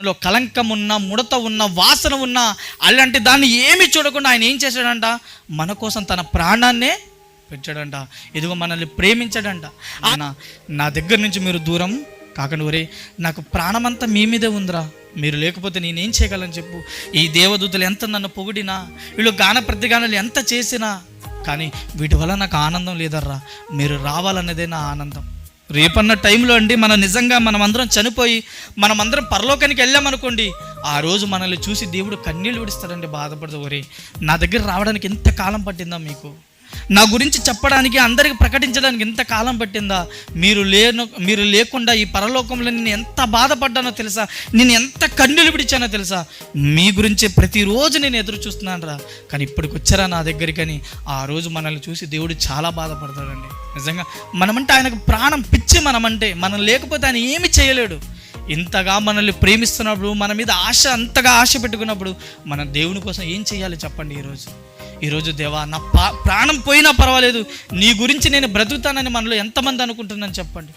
లో కలంకం ఉన్న, ముడత ఉన్న, వాసన ఉన్న అలాంటి దాన్ని ఏమి చూడకుండా ఆయన ఏం చేశాడంట? మన కోసం తన ప్రాణాన్నే పెట్టాడంట. ఇదిగో మనల్ని ప్రేమించాడంట. ఆయన నా దగ్గర నుంచి మీరు దూరం కాకండి, ఒరే నాకు ప్రాణమంతా మీ మీదే ఉందిరా, మీరు లేకపోతే నేనేం చేయగలను చెప్పు. ఈ దేవదూతలు ఎంత నన్ను పొగిడినా, వీళ్ళు గాన ప్రతిగానాలు ఎంత చేసినా, కానీ వీటి వల్ల నాకు ఆనందం లేదర్రా, మీరు రావాలన్నదే నా ఆనందం. రేపన్న టైంలో అండి మనం నిజంగా మనమందరం చనిపోయి మనమందరం పరలోకానికి వెళ్ళామనుకోండి, ఆ రోజు మనల్ని చూసి దేవుడు కన్నీళ్ళు విడుస్తాడండి, బాధపడదు. ఒరే నా దగ్గర రావడానికి ఎంత కాలం పట్టిందా మీకు, నా గురించి చెప్పడానికి అందరికి ప్రకటించడానికి ఎంత కాలం పట్టిందా, మీరు లేకుండా ఈ పరలోకంలో నేను ఎంత బాధపడ్డానో తెలుసా, నేను ఎంత కన్నీళ్ళు విడిచానో తెలుసా, మీ గురించే ప్రతిరోజు నేను ఎదురు చూస్తున్నాను రా, కానీ ఇప్పటికి వచ్చారా నా దగ్గరికి అని ఆ రోజు మనల్ని చూసి దేవుడు చాలా బాధపడతాడండి. నిజంగా మనమంటే ఆయనకు ప్రాణం పిచ్చి, మనమంటే మనం లేకపోతే ఆయన ఏమి చేయలేడు. ఇంతగా మనల్ని ప్రేమిస్తున్నప్పుడు, మన మీద అంతగా ఆశ పెట్టుకున్నప్పుడు మనం దేవుని కోసం ఏం చేయాలి చెప్పండి? ఈరోజు దేవా నా ప్రాణం పోయినా పర్వాలేదు, నీ గురించి నేను బ్రతుకుతానని మనలో ఎంతమంది అనుకుంటున్నాను చెప్పండి?